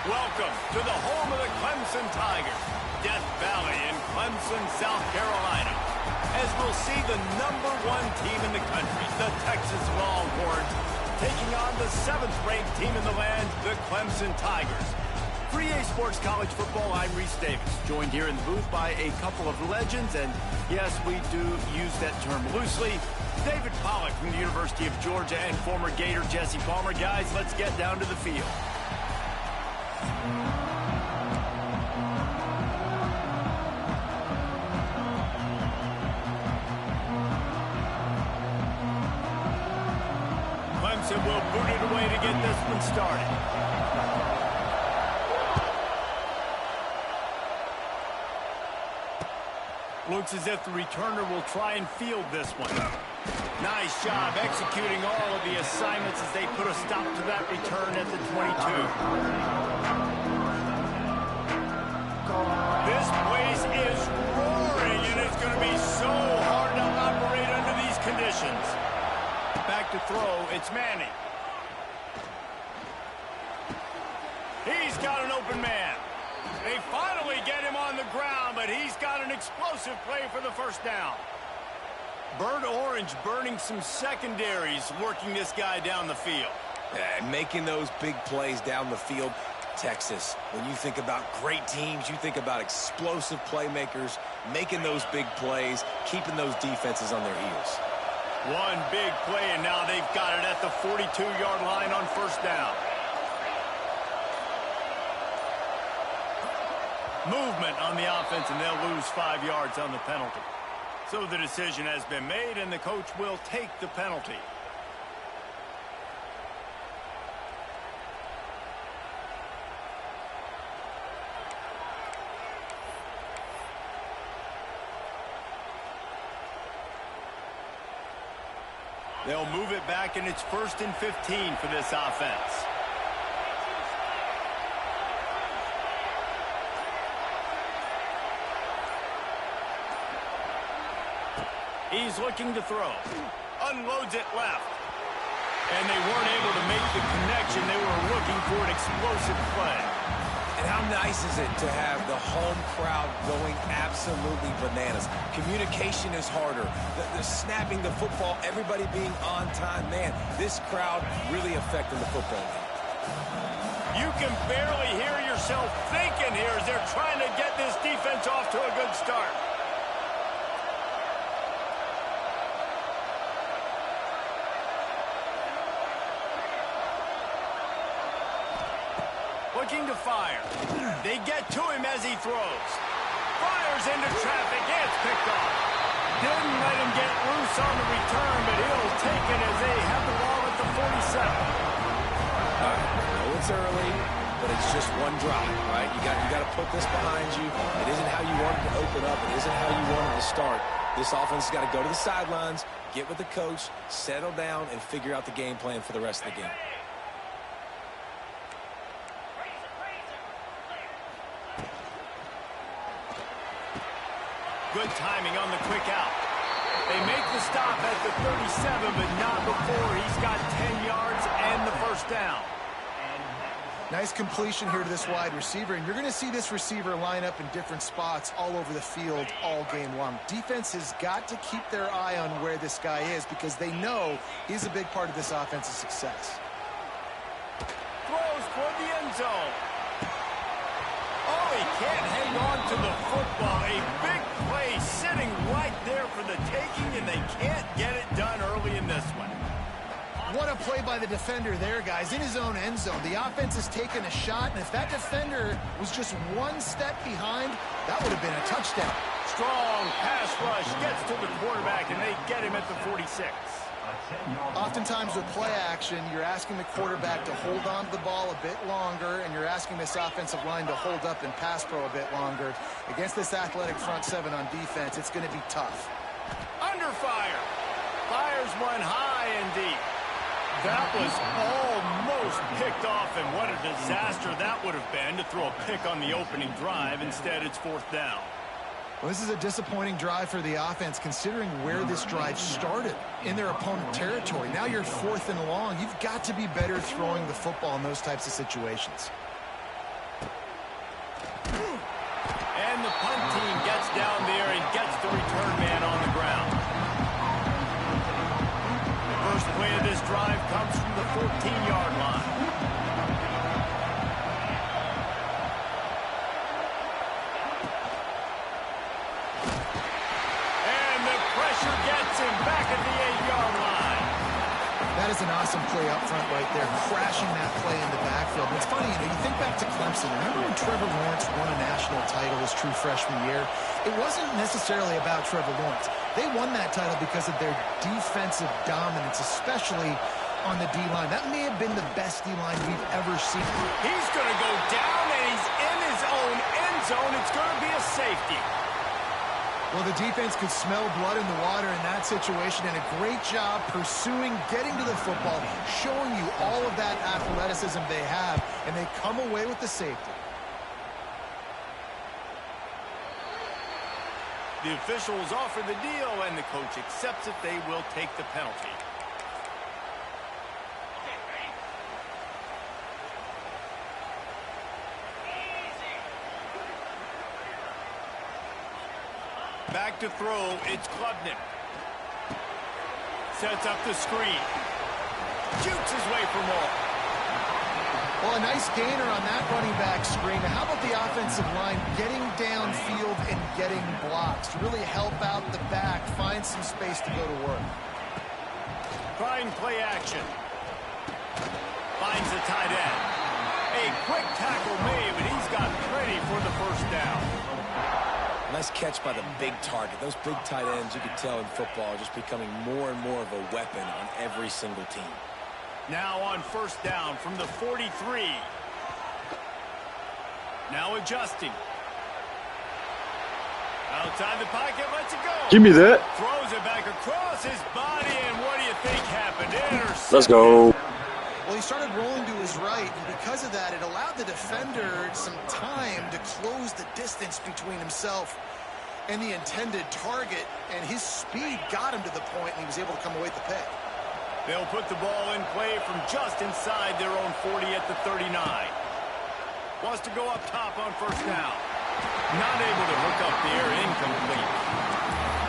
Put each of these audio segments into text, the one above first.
Welcome to the home of the Clemson Tigers, Death Valley in Clemson, South Carolina. As we'll see the #1 team in the country, the Texas Longhorns, taking on the 7th-ranked team in the land, the Clemson Tigers. For EA Sports College Football, I'm Reese Davis, joined here in the booth by a couple of legends, and yes, we do use that term loosely. David Pollack from the University of Georgia and former Gator Jesse Palmer. Guys, let's get down to the field. Clemson will boot it away to get this one started. Looks as if the returner will try and field this one. Nice job executing all of the assignments as they put a stop to that return at the 22. This place is roaring, and it's going to be so hard to operate under these conditions. Back to throw, it's Manning. He's got an open man. They finally get him on the ground, but he's got an explosive play for the first down. Bird Orange burning some secondaries, working this guy down the field. Making those big plays down the field. Texas, when you think about great teams, you think about explosive playmakers, making those big plays, keeping those defenses on their heels. One big play, and now they've got it at the 42-yard line on first down. Movement on the offense, and they'll lose 5 yards on the penalty. So the decision has been made, and the coach will take the penalty. They'll move it back, and it's 1st and 15 for this offense. He's looking to throw. Unloads it left. And they weren't able to make the connection. They were looking for an explosive play. And how nice is it to have the home crowd going absolutely bananas? Communication is harder. The snapping the football, everybody being on time. Man, this crowd really affecting the football game. You can barely hear yourself thinking here as they're trying to get this defense off to a good start. Looking to fire. They get to him as he throws. Fires into traffic. It's picked off. Didn't let him get loose on the return, but he'll take it as they have the ball at the 47. I know it's early, but it's just one drive, right? You got to put this behind you. It isn't how you wanted to open up. It isn't how you wanted to start. This offense has got to go to the sidelines, get with the coach, settle down, and figure out the game plan for the rest of the game. Good timing on the quick out. They make the stop at the 37, but not before he's got 10 yards and the first down. Nice completion here to this wide receiver, and you're going to see this receiver line up in different spots all over the field all game long. Defense has got to keep their eye on where this guy is because they know he's a big part of this offense's success. Throws toward the end zone. Oh, he can't hang on to the football. A big play sitting right there for the taking, and they can't get it done early in this one. What a play by the defender there, guys, in his own end zone. The offense has taken a shot, and if that defender was just one step behind, that would have been a touchdown. Strong pass rush gets to the quarterback, and they get him at the 46. Oftentimes with play action, you're asking the quarterback to hold on to the ball a bit longer, and you're asking this offensive line to hold up and pass pro a bit longer. Against this athletic front seven on defense, it's going to be tough. Under fire. Fires one high and deep. That was almost picked off, and what a disaster that would have been to throw a pick on the opening drive. Instead, it's 4th down. Well, this is a disappointing drive for the offense, considering where this drive started in their opponent territory. Now you're 4th and long. You've got to be better throwing the football in those types of situations. play of this drive comes from the 14-yard line. And the pressure gets him back at the 8-yard line. That is an awesome play up front right there, crashing that play in the backfield. And it's funny, you think back to Clemson. Remember when Trevor Lawrence won a national title his true freshman year? It wasn't necessarily about Trevor Lawrence. They won that title because of their defensive dominance, especially on the D-line. That may have been the best D-line we've ever seen. He's going to go down, and he's in his own end zone. It's going to be a safety. Well, the defense could smell blood in the water in that situation, and a great job pursuing, getting to the football, showing you all of that athleticism they have, and they come away with the safety. The officials offer the deal, and the coach accepts it. They will take the penalty. Back to throw, it's Klubnik. Sets up the screen. Shoots his way for more. Well, a nice gainer on that running back screen. Now, how about the offensive line getting downfield and getting blocks to really help out the back, find some space to go to work? Trying play action. Finds the tight end. A quick tackle made, but he's got plenty for the first down. Nice catch by the big target. Those big tight ends, you can tell in football, are just becoming more and more of a weapon on every single team. Now on first down from the 43. Now adjusting. Outside the pocket, lets it go. Give me that. Throws it back across his body, and what do you think happened? Intercepted. Let's go. Well, he started rolling to his right, and because of that, it allowed the defender some time to close the distance between himself and the intended target, and his speed got him to the point, and he was able to come away with the pick. They'll put the ball in play from just inside their own 40 at the 39. Wants to go up top on first down. Not able to hook up the air, incomplete.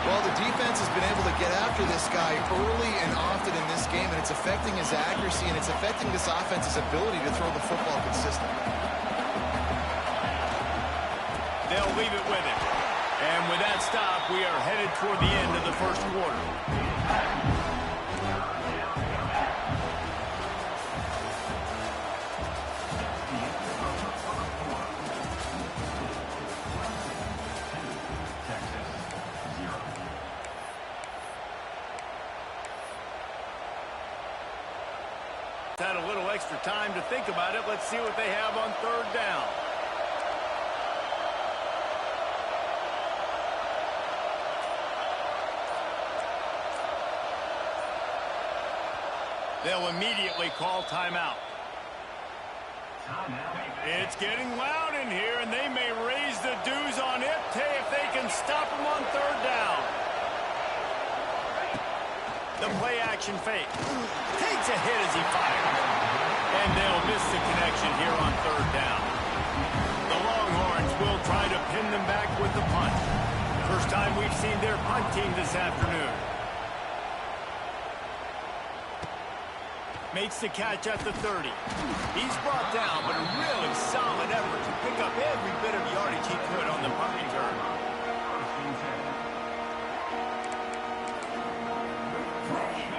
Well, the defense has been able to get after this guy early and often in this game, and it's affecting his accuracy, and it's affecting this offense's ability to throw the football consistently. They'll leave it with him. And with that stop, we are headed toward the end of the first quarter. Had a little extra time to think about it. Let's see what they have on third down. They'll immediately call timeout. It's getting loud in here, and they may raise the dues on it if they can stop them on third down. The play action fake. Takes a hit as he fires. And they'll miss the connection here on third down. The Longhorns will try to pin them back with the punt. First time we've seen their punt team this afternoon. Makes the catch at the 30. He's brought down, but a really solid effort to pick up every bit of yardage he could on the punt return.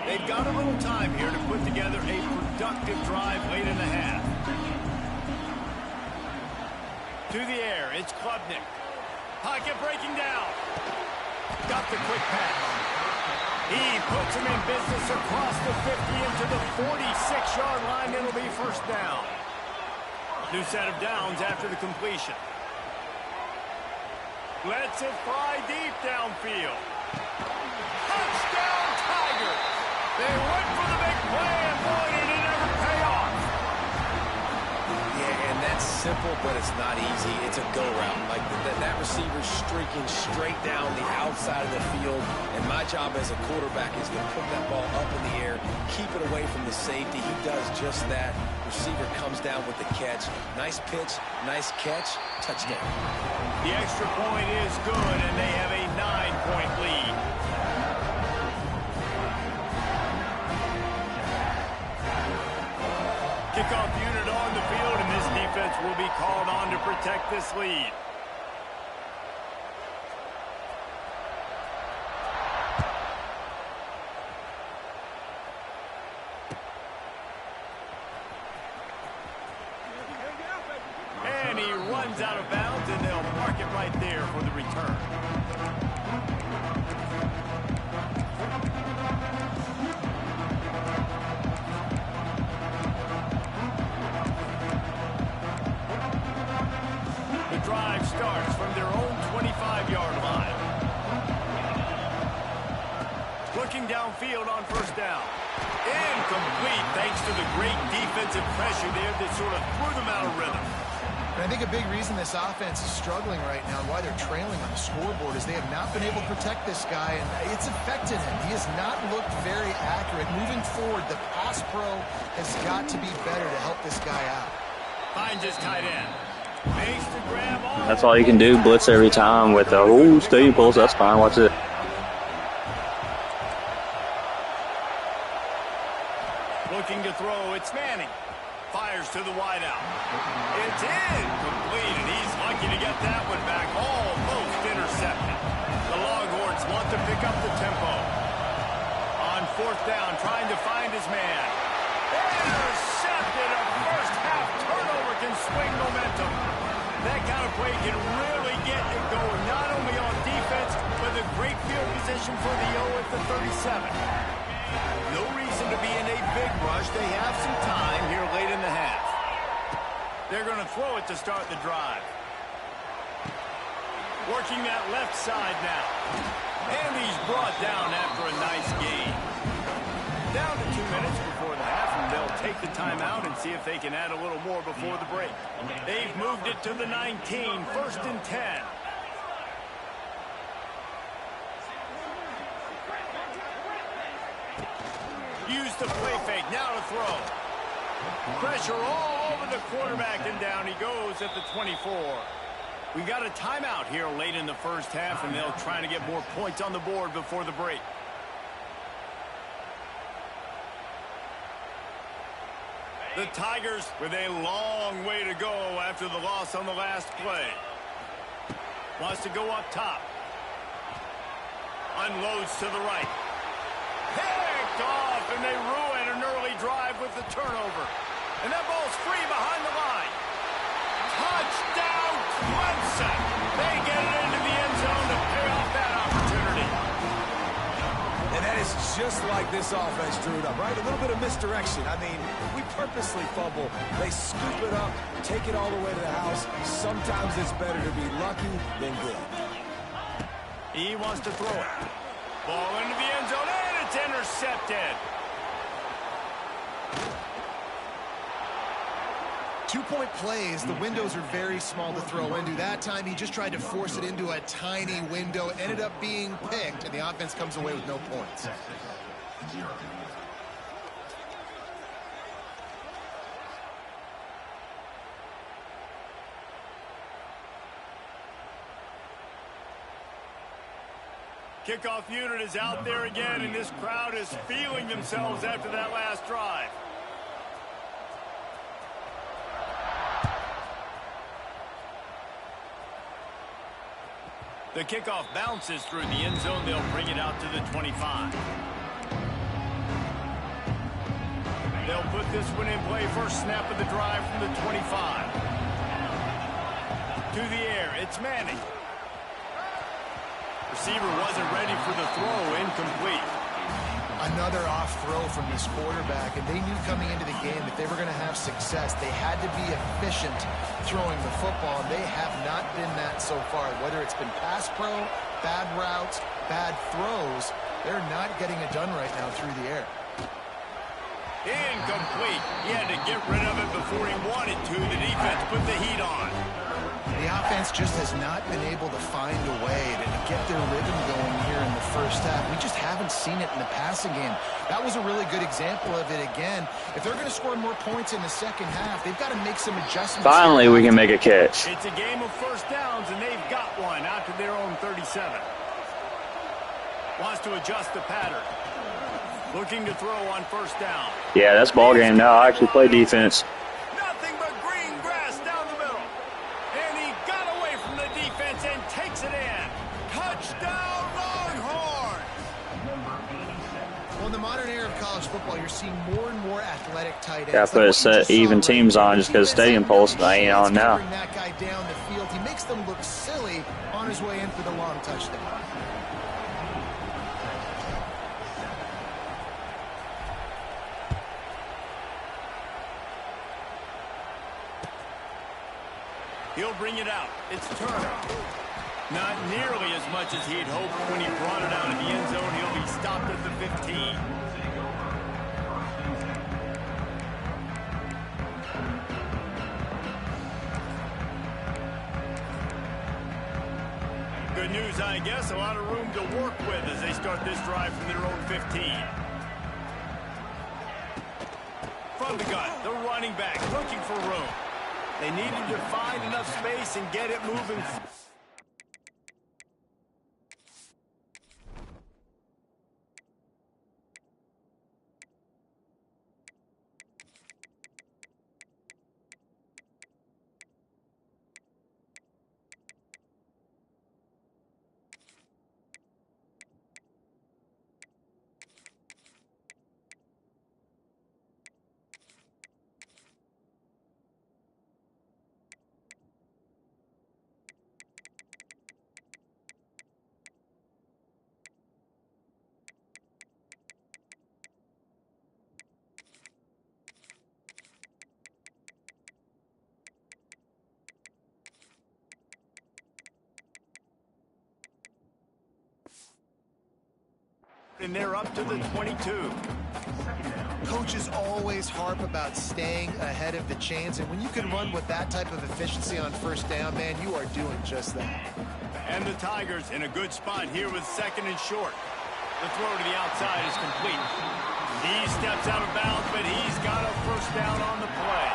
They've got a little time here to put together a productive drive late in the half. To the air, it's Klubnik. Pocket breaking down. Got the quick pass. He puts him in business across the 50 into the 46-yard line. It'll be first down. New set of downs after the completion. Lets it fly deep downfield. Touchdown, Tigers! They went for the big play, and boy, did it ever pay off. Yeah, and that's simple, but it's not easy. It's a go route. Like that receiver's streaking straight down the outside of the field, and my job as a quarterback is to put that ball up in the air, keep it away from the safety. He does just that. Receiver comes down with the catch. Nice pitch, nice catch, touchdown. The extra point is good, and they have a 9-point lead. Kickoff unit on the field, and this defense will be called on to protect this lead. And he runs out of bounds, and they'll mark it right there for the return. The drive starts from their own 25-yard line. Looking downfield on first down. Incomplete thanks to the great defensive pressure there that sort of threw them out of rhythm. And I think a big reason this offense is struggling right now and why they're trailing on the scoreboard is they have not been able to protect this guy, and it's affected him. He has not looked very accurate. Moving forward, the pass pro has got to be better to help this guy out. Finds his tight end. Makes the grab on. That's all you can do, blitz every time with the staples. That's fine. Watch it. Looking to throw, it's Manning. Fires to the wideout. It's incomplete, and he's lucky to get that one back. Almost intercepted. The Longhorns want to pick up the tempo. On fourth down, trying to find his man. Intercepted. A first-half turnover can swing momentum. That kind of play can really get you going, not only on defense, but a great field position for the O at the 37. No reason to be in a big rush. They have some time here late in the half. They're going to throw it to start the drive. Working that left side now. And he's brought down after a nice gain. Down to 2 minutes before the half, and they'll take the timeout and see if they can add a little more before the break. They've moved it to the 19, 1st and 10. Use the play fake, now to throw. Pressure all over the quarterback, and down he goes at the 24. We got a timeout here late in the first half, and they'll try to get more points on the board before the break. The Tigers with a long way to go after the loss on the last play. Wants to go up top. Unloads to the right. Picked off, and they ruin an early drive with the turnover. And that ball's free behind the line. Touchdown, Clemson. They get it into the end zone to pay off that opportunity. And that is just like this offense drew it up, right? A little bit of misdirection. I mean, we purposely fumble. They scoop it up, take it all the way to the house. Sometimes it's better to be lucky than good. He wants to throw it. Ball into the end zone, and it's intercepted. 2-point plays, the windows are very small to throw into. That time he just tried to force it into a tiny window, ended up being picked, and the offense comes away with no points. Kickoff unit is out there again, and this crowd is feeling themselves after that last drive. The kickoff bounces through the end zone. They'll bring it out to the 25. They'll put this one in play. First snap of the drive from the 25. To the air, it's Manning. Receiver wasn't ready for the throw, incomplete. Another off throw from this quarterback, and they knew coming into the game that they were going to have success. They had to be efficient throwing the football, and they have not been that so far. Whether it's been pass pro, bad routes, bad throws, they're not getting it done right now through the air. Incomplete. He had to get rid of it before he wanted to. The defense put the heat on. The offense just has not been able to find a way to get their rhythm going here in the first half. We just haven't seen it in the passing game. That was a really good example of it again. If they're going to score more points in the second half, they've got to make some adjustments. Finally, we can make a catch. It's a game of first downs, and they've got one out to their own 37. Wants to adjust the pattern. Looking to throw on first down. Yeah, that's ball game now. I actually play defense. Nothing but green grass down the middle. And he got away from the defense and takes it in. Touchdown, Longhorns! Well, in the modern era of college football, you're seeing more and more athletic tight ends. Got to put a set even teams on just because Stadium Pulse ain't on now. That guy down the field, he makes them look silly on his way in for the long touchdown. He'll bring it out. It's Turner. Not nearly as much as he'd hoped when he brought it out of the end zone. He'll be stopped at the 15. Good news, I guess. A lot of room to work with as they start this drive from their own 15. From the gun, the running back looking for room. They needed to find enough space and get it moving. And they're up to the 22. Coaches always harp about staying ahead of the chains, and when you can run with that type of efficiency on first down, man, you are doing just that. And the Tigers in a good spot here with second and short. The throw to the outside is complete. He steps out of bounds, but he's got a first down on the play.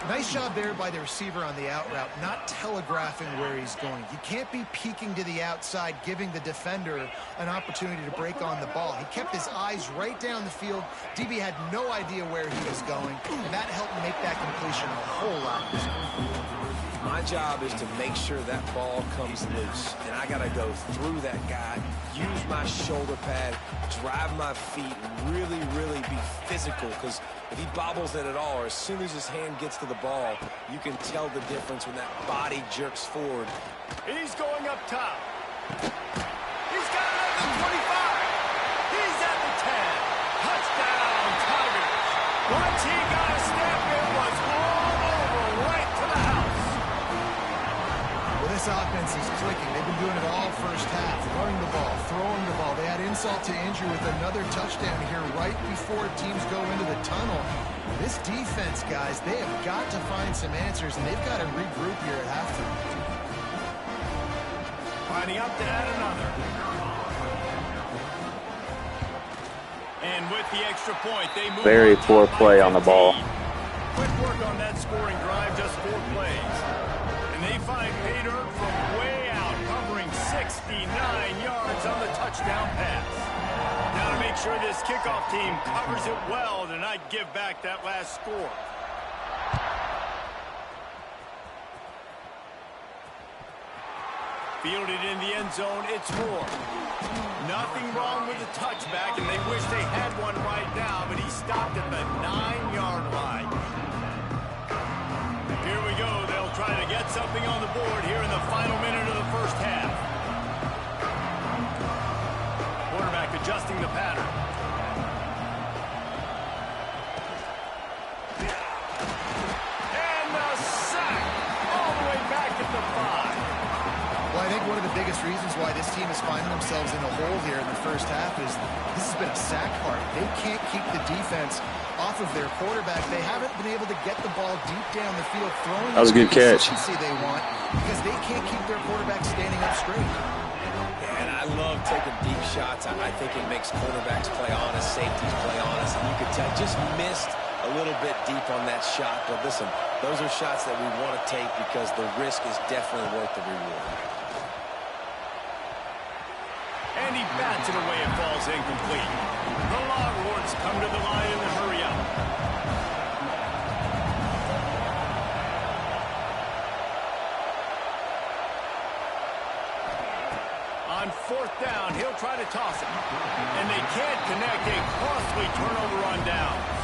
Nice job there by the receiver on the out route, not telegraphing where he's going. You can't be peeking to the outside, giving the defender an opportunity to break on the ball. He kept his eyes right down the field. DB had no idea where he was going, and that helped make that completion a whole lot easier. My job is to make sure that ball comes loose, and I got to go through that guy, use my shoulder pad, drive my feet, and really, really be physical, because if he bobbles it at all, or as soon as his hand gets to the ball, you can tell the difference when that body jerks forward. He's going up top. He's got it at the 25. He's at the 10. Touchdown, Tigers. Once he got a step, it was all over, right to the house. Well, this offense is clicking. They've been doing it all first half, running the ball, throwing the ball. They had insult to injury with another touchdown here right before teams go into the tunnel. This defense, guys, they have got to find some answers, and they've got to regroup here at halftime. Lining up to add another. And with the extra point, they move Very on poor top play by on the 15. ball. Quick work on that scoring drive, just 4 plays. And they find pay dirt from way out, covering 69 yards on the touchdown pass. Now to make sure this kickoff team covers it well to not give back that last score. Fielded in the end zone, it's Moore. Nothing wrong with the touchback, and they wish they had one right now, but he stopped at the 9-yard line. Here we go. They'll try to get something on the board here in the final minute of the first half. Quarterback adjusting the pattern. And the sack all the way back at the 5. Well, I think one of the biggest reasons why this team is finding themselves in a hole here in the first half is this has been a sack party. They can't keep the defense off of their quarterback. They haven't been able to get the ball deep down the field, throwing That was a good catch. The consistency they want because they can't keep their quarterback standing up straight. And I love taking deep shots. I think it makes quarterbacks play honest, safeties play honest, and you could tell just missed a little bit deep on that shot. But listen, those are shots that we want to take because the risk is definitely worth the reward. And he bats it away. It falls incomplete. The Longhorns come to the line in a hurry up. On fourth down, he'll try to toss it. And they can't connect. A costly turnover on down.